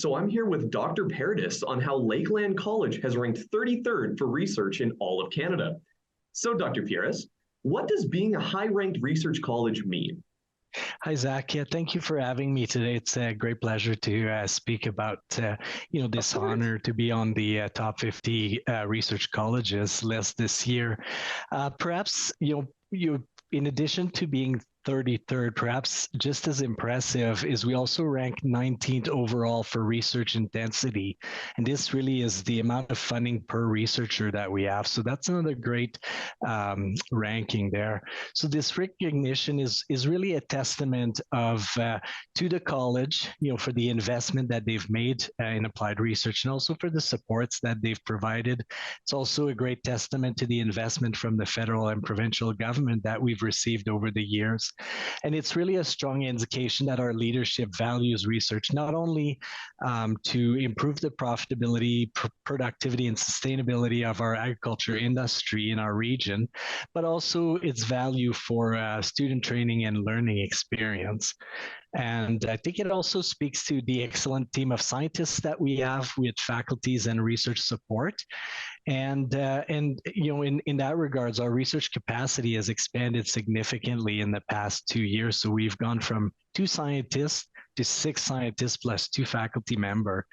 So I'm here with Dr. Paradis on how Lakeland College has ranked 33rd for research in all of Canada. So, Dr. Paradis, what does being a high-ranked research college mean? Hi, Zach. Yeah, thank you for having me today. It's a great pleasure to speak about, Of this course. honor to be on the top 50 research colleges list this year. Perhaps, in addition to being 33rd, perhaps just as impressive is we also rank 19th overall for research intensity. And this really is the amount of funding per researcher that we have. So that's another great ranking there. So this recognition is really a testament of to the college, for the investment that they've made in applied research and also for the supports that they've provided. It's also a great testament to the investment from the federal and provincial government that we've received over the years. And it's really a strong indication that our leadership values research, not only to improve the profitability, productivity, and sustainability of our agriculture industry in our region, but also its value for student training and learning experience. And I think it also speaks to the excellent team of scientists that we have with faculties and research support. And in that regards, our research capacity has expanded significantly in the past 2 years. So we've gone from 2 scientists to 6 scientists plus 2 faculty member.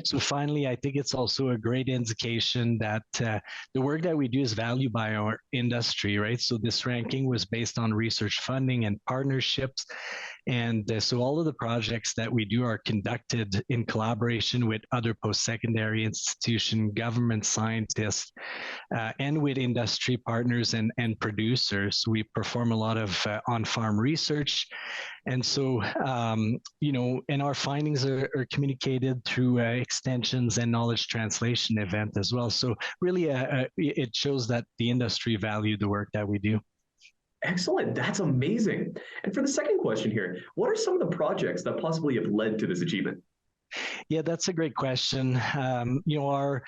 So finally, I think it's also a great indication that the work that we do is valued by our industry, right? So this ranking was based on research funding and partnerships. And so all of the projects that we do are conducted in collaboration with other post-secondary institution, government scientists, and with industry partners and producers. We perform a lot of on-farm research. And so, and our findings are communicated through extensions and knowledge translation event as well. So really, it shows that the industry valued the work that we do. Excellent. That's amazing. And for the second question here, what are some of the projects that possibly have led to this achievement? Yeah, that's a great question. Our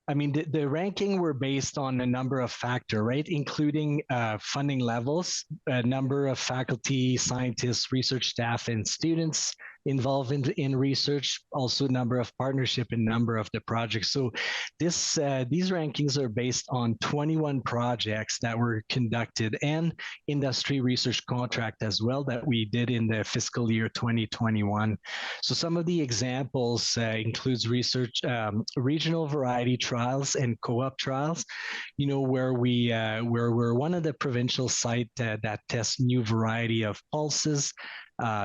the ranking were based on a number of factors, right? Including funding levels, a number of faculty, scientists, research staff, and students involved in research, also number of partnership and number of the projects. So these rankings are based on 21 projects that were conducted and industry research contract as well that we did in the fiscal year 2021. So some of the examples includes research, regional variety trials and co-op trials, where we're one of the provincial site that tests new variety of pulses,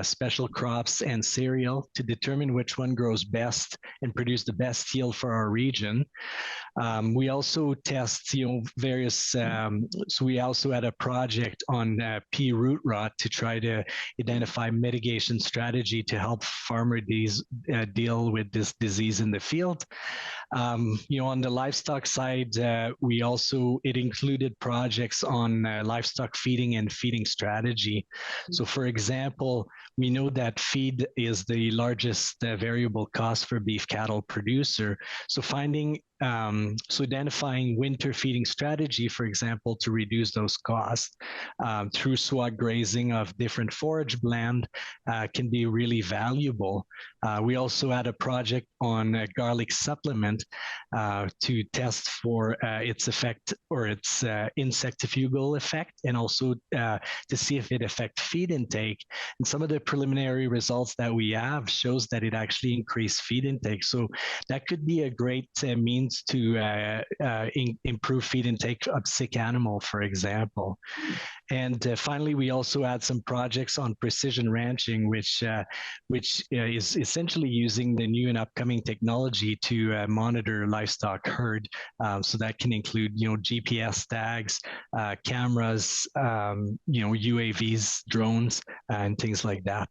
special crops and cereal to determine which one grows best and produce the best yield for our region. We also test, various. So we also had a project on pea root rot to try to identify mitigation strategy to help farmers deal with this disease in the field. On the livestock side, it included projects on livestock feeding and feeding strategy. So, for example, we know that feed is the largest variable cost for beef cattle producer. So identifying winter feeding strategy, for example, to reduce those costs through swag grazing of different forage blend can be really valuable. We also had a project on a garlic supplement to test for its effect or its insectifugal effect, and also to see if it affects feed intake. And some of the preliminary results that we have shows that it actually increased feed intake. So that could be a great means to improve feed intake of sick animal, for example. And finally, we also had some projects on precision ranching, which is essentially using the new and upcoming technology to monitor livestock herd. So that can include, GPS tags, cameras, UAVs, drones, and things like that.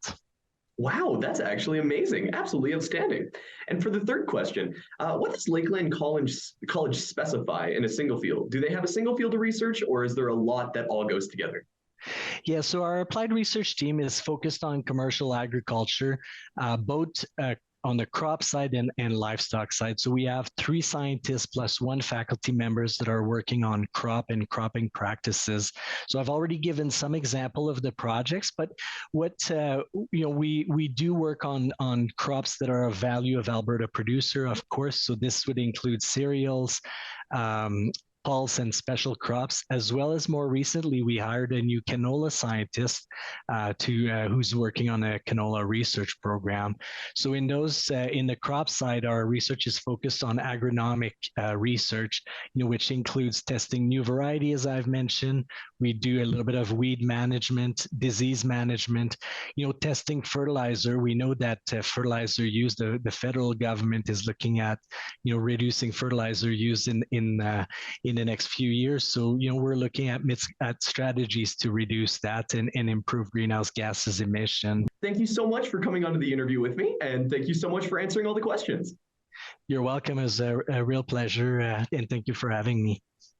Wow, that's actually amazing. Absolutely outstanding. And for the third question, what does Lakeland College specify in a single field? Do they have a single field of research, or is there a lot that all goes together? Yeah, so our applied research team is focused on commercial agriculture, both on the crop side and livestock side. So we have 3 scientists plus 1 faculty members that are working on crop and cropping practices. So I've already given some example of the projects, but what we do work on crops that are of value of Alberta producer, of course. So this would include cereals, pulse and special crops, as well as more recently, we hired a new canola scientist who's working on a canola research program. So in the crop side, our research is focused on agronomic research, which includes testing new variety, as I've mentioned. We do a little bit of weed management, disease management, testing fertilizer. We know that fertilizer use, the federal government is looking at, reducing fertilizer use in the next few years. So, we're looking at strategies to reduce that and improve greenhouse gases emission. Thank you so much for coming on to the interview with me, and thank you so much for answering all the questions. You're welcome. It was a real pleasure, and thank you for having me.